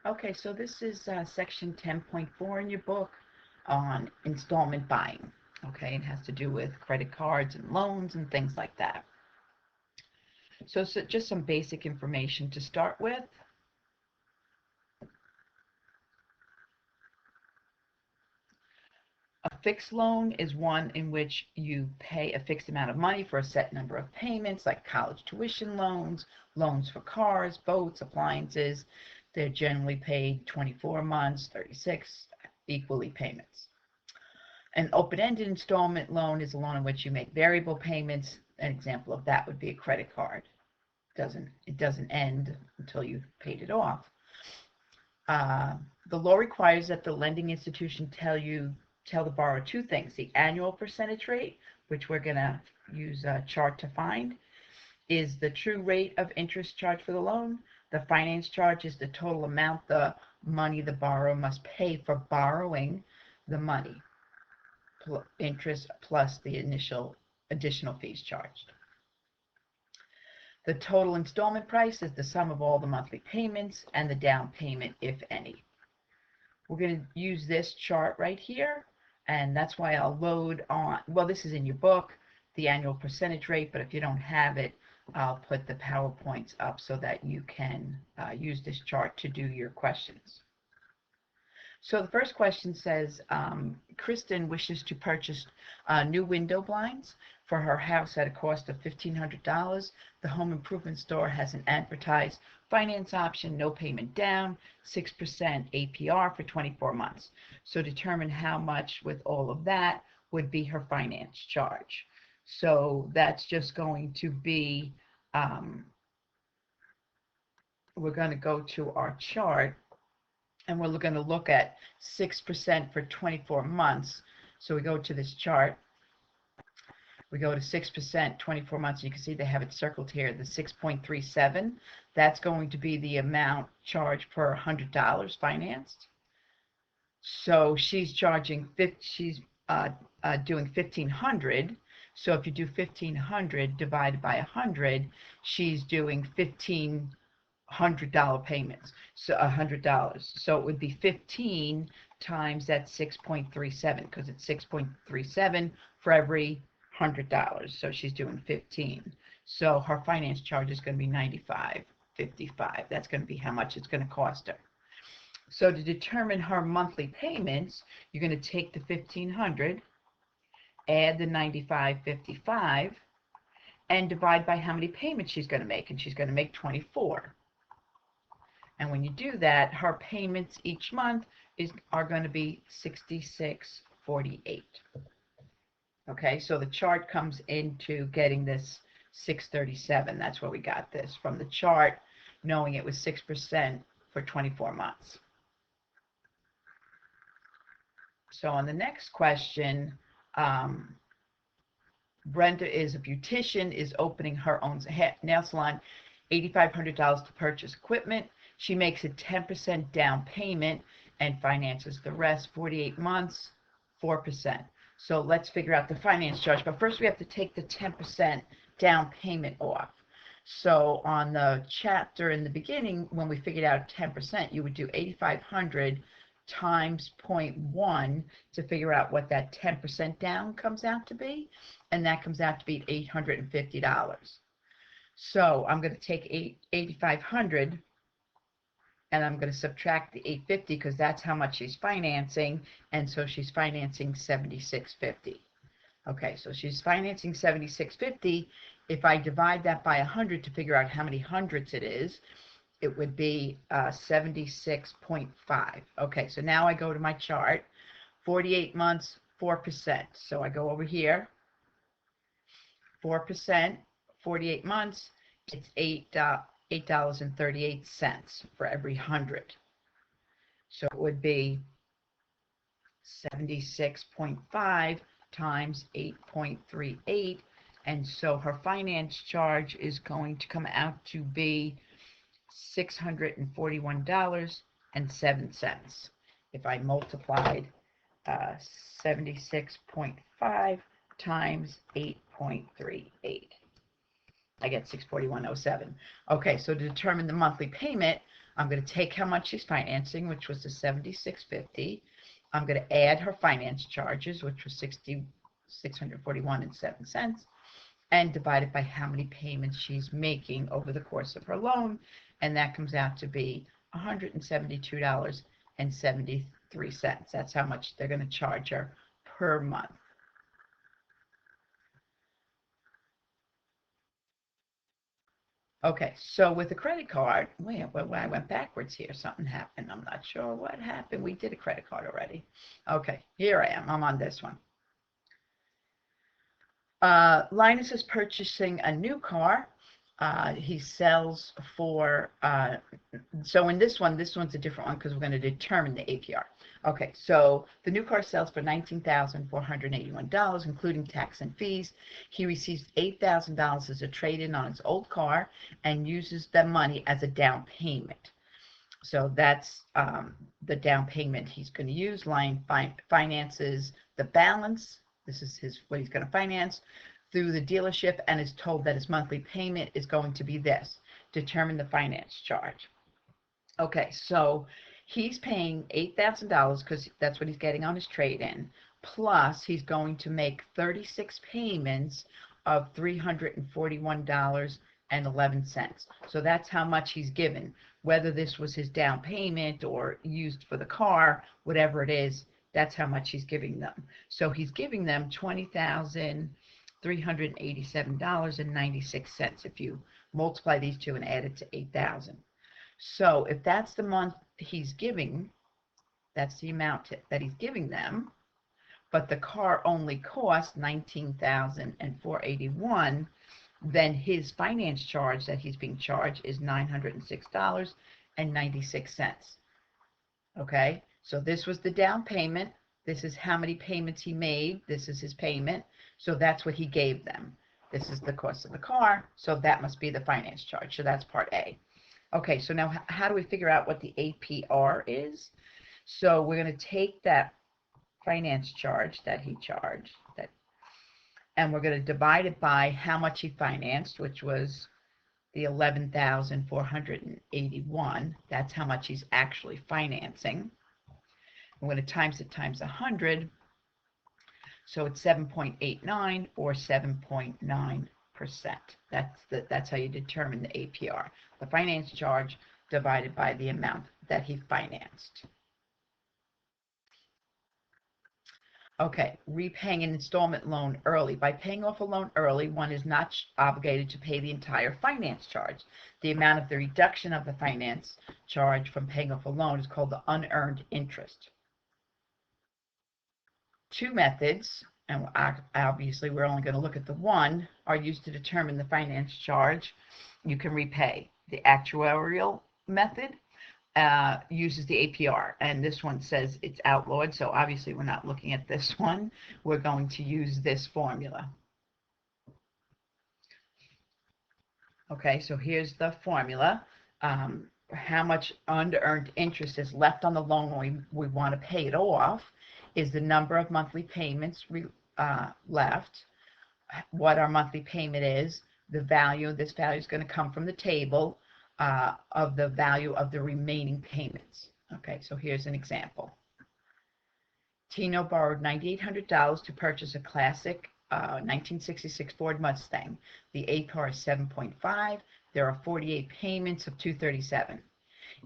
Okay, so this is section 10.4 in your book on installment buying. Okay, it has to do with credit cards and loans and things like that. So just some basic information to start with. A fixed loan is one in which you pay a fixed amount of money for a set number of payments, like college tuition loans, loans for cars, boats, appliances. They're generally paid 24 months, 36, equally payments. An open-ended installment loan is a loan in which you make variable payments. An example of that would be a credit card. It doesn't end until you've paid it off. Uh, the law requires that the lending institution tell the borrower two things: the annual percentage rate, which we're going to use a chart to find, is the true rate of interest charged for the loan. The finance charge is the total amount the money the borrower must pay for borrowing the money, interest plus the additional fees charged. The total installment price is the sum of all the monthly payments and the down payment, if any. We're going to use this chart right here, and that's why I'll load on, well, this is in your book, the annual percentage rate, but if you don't have it, I'll put the PowerPoints up so that you can use this chart to do your questions. So the first question says, Kristen wishes to purchase new window blinds for her house at a cost of $1,500. The home improvement store has an advertised finance option, no payment down, 6% APR for 24 months. So determine how much with all of that would be her finance charge. So that's just going to be, we're going to go to our chart, and we're going to look at 6% for 24 months. So we go to this chart, we go to 6%, 24 months, and you can see they have it circled here, the 6.37. That's going to be the amount charged per $100 financed. So she's charging, she's doing $1,500. So if you do $1,500 divided by 100, she's doing $1,500 payments, so $100. So it would be 15 times that 6.37, because it's 6.37 for every $100. So she's doing 15. So her finance charge is going to be $95.55. That's going to be how much it's going to cost her. So to determine her monthly payments, you're going to take the 1500, add the 95.55, and divide by how many payments she's going to make, and she's going to make 24. And when you do that, her payments each month are going to be $66.48. Okay, so the chart comes into getting this 637. That's where we got this from the chart, knowing it was 6% for 24 months. So on the next question, Brenda is a beautician, is opening her own nail salon, $8,500 to purchase equipment. She makes a 10% down payment and finances the rest, 48 months, 4%. So let's figure out the finance charge. But first we have to take the 10% down payment off. So on the chapter in the beginning, when we figured out 10%, you would do 8,500 times 0.1 to figure out what that 10% down comes out to be. And that comes out to be $850. So I'm going to take 8,500 and I'm going to subtract the 850 because that's how much she's financing, and so she's financing 7650. Okay, so she's financing 7650. If I divide that by 100 to figure out how many hundreds it is, it would be 76.5. Okay, so now I go to my chart, 48 months, 4%. So I go over here, 4%, 48 months, it's $8.38 for every 100. So it would be 76.5 times 8.38, and so her finance charge is going to come out to be $641.07 if I multiplied 76.5 times 8.38. I get $641.07. Okay, so to determine the monthly payment, I'm going to take how much she's financing, which was the 7650. I'm going to add her finance charges, which was 641.07, and divide it by how many payments she's making over the course of her loan, and that comes out to be $172.73. That's how much they're going to charge her per month. Okay, so with a credit card, wait, well, I went backwards here. Something happened. I'm not sure what happened. We did a credit card already. Okay, here I am. I'm on this one. Linus is purchasing a new car. He sells for, so in this one's a different one because we're going to determine the APR. Okay, so the new car sells for $19,481, including tax and fees. He receives $8,000 as a trade-in on his old car and uses the money as a down payment. So that's the down payment he's going to use. Lion finances the balance. This is what he's going to finance through the dealership, and is told that his monthly payment is going to be this. Determine the finance charge. Okay, so he's paying $8,000 because that's what he's getting on his trade-in. Plus, he's going to make 36 payments of $341.11. So that's how much he's given. Whether this was his down payment or used for the car, whatever it is, that's how much he's giving them. So he's giving them $20,387.96 if you multiply these two and add it to 8,000. So if that's the month he's giving, that's the amount that he's giving them, but the car only costs $19,481, then his finance charge that he's being charged is $906.96. Okay, so this was the down payment. This is how many payments he made. This is his payment. So that's what he gave them. This is the cost of the car. So that must be the finance charge. So that's part A. Okay, so now how do we figure out what the APR is? So we're going to take that finance charge that he charged, and we're going to divide it by how much he financed, which was the 11,481. That's how much he's actually financing. I'm going to times it times 100, so it's 7.89 or 7.9%. That's how you determine the APR. The finance charge divided by the amount that he financed. Okay, repaying an installment loan early. By paying off a loan early, one is not obligated to pay the entire finance charge. The amount of the reduction of the finance charge from paying off a loan is called the unearned interest. Two methods, and obviously we're only going to look at the one, are used to determine the finance charge you can repay. The actuarial method uses the APR, and this one says it's outlawed, so obviously we're not looking at this one. We're going to use this formula. Okay, so here's the formula. How much unearned interest is left on the loan when we want to pay it off is the number of monthly payments left, what our monthly payment is, the value. This value is going to come from the table of the value of the remaining payments. Okay, so here's an example. Tino borrowed $9,800 to purchase a classic 1966 Ford Mustang. The APR is 7.5. There are 48 payments of $237.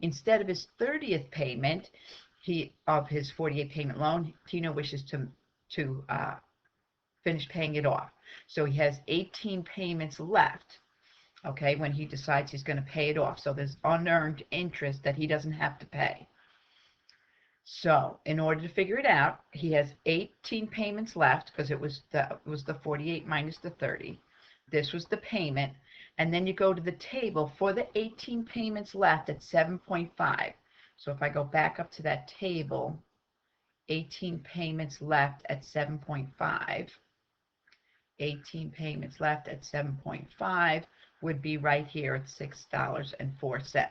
Instead of his 30th payment of his 48 payment loan, Tino wishes to finish paying it off. So he has 18 payments left, okay, when he decides he's going to pay it off. So there's unearned interest that he doesn't have to pay. So in order to figure it out, he has 18 payments left because it was the 48 minus the 30. This was the payment. And then you go to the table for the 18 payments left at 7.5. So if I go back up to that table, 18 payments left at 7.5. 18 payments left at 7.5 would be right here at $6.04.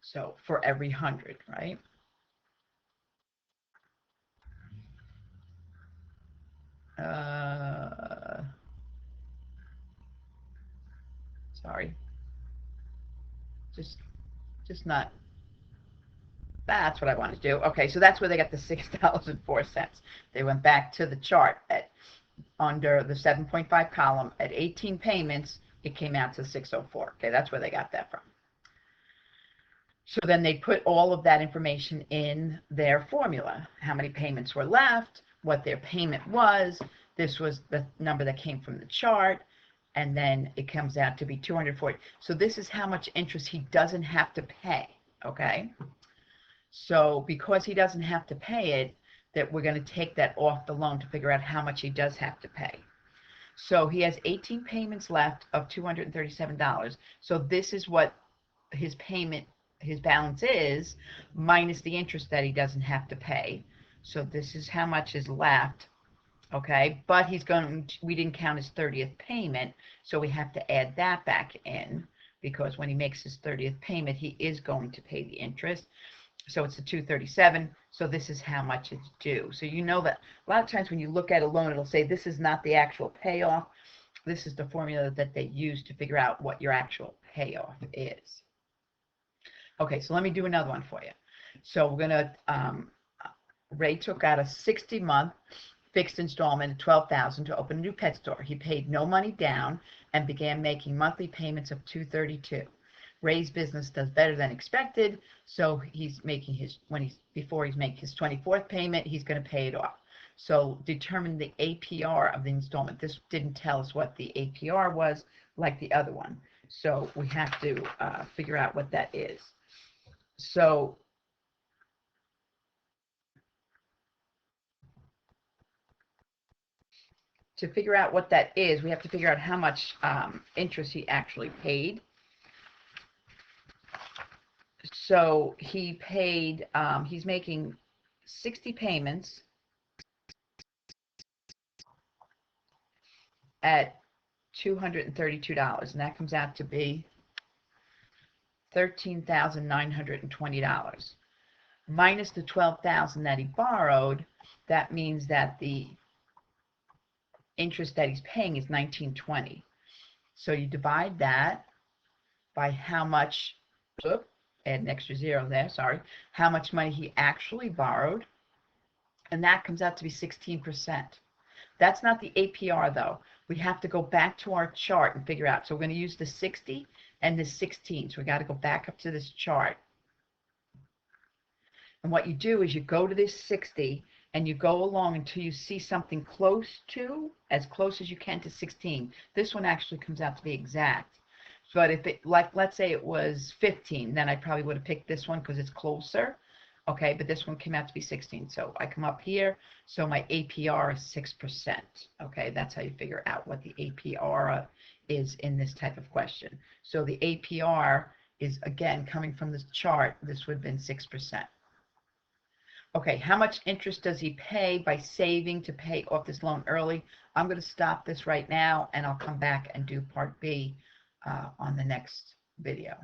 So for every 100, right? Sorry. Just not. That's what I want to do. Okay, so that's where they got the $6.04. They went back to the chart at under the 7.5 column at 18 payments. It came out to 604. Okay, that's where they got that from. So then they put all of that information in their formula. How many payments were left, what their payment was. This was the number that came from the chart. And then it comes out to be 240. So this is how much interest he doesn't have to pay. Okay. So because he doesn't have to pay it, that we're going to take that off the loan to figure out how much he does have to pay. So he has 18 payments left of $237. So this is what his payment, his balance is, minus the interest that he doesn't have to pay. So this is how much is left. Okay, but we didn't count his 30th payment, so we have to add that back in, because when he makes his 30th payment, he is going to pay the interest. So it's the 237. So this is how much it's due. So you know that a lot of times when you look at a loan, it'll say this is not the actual payoff. This is the formula that they use to figure out what your actual payoff is. Okay, so let me do another one for you. So we're going to, Ray took out a 60-month fixed installment of $12,000 to open a new pet store. He paid no money down and began making monthly payments of $232. Ray's business does better than expected, so he's making before he's making his 24th payment, he's going to pay it off. So determine the APR of the installment. This didn't tell us what the APR was like the other one, so we have to figure out what that is. So to figure out what that is, we have to figure out how much interest he actually paid. So he paid, he's making 60 payments at $232, and that comes out to be $13,920. Minus the $12,000 that he borrowed, that means that the interest that he's paying is $1,920. So you divide that by how much, add an extra zero there, sorry, how much money he actually borrowed, and that comes out to be 16%. That's not the APR though. We have to go back to our chart and figure out. So we're going to use the 60 and the 16. So we got to go back up to this chart. And what you do is you go to this 60 and you go along until you see something close to, as close as you can to 16. This one actually comes out to be exact. But if it, like, let's say it was 15, then I probably would have picked this one because it's closer. Okay, but this one came out to be 16. So I come up here, so my APR is 6%. Okay, that's how you figure out what the APR is in this type of question. So the APR is, again, coming from this chart, this would have been 6%. Okay, how much interest does he pay by saving to pay off this loan early? I'm going to stop this right now, and I'll come back and do part B on the next video.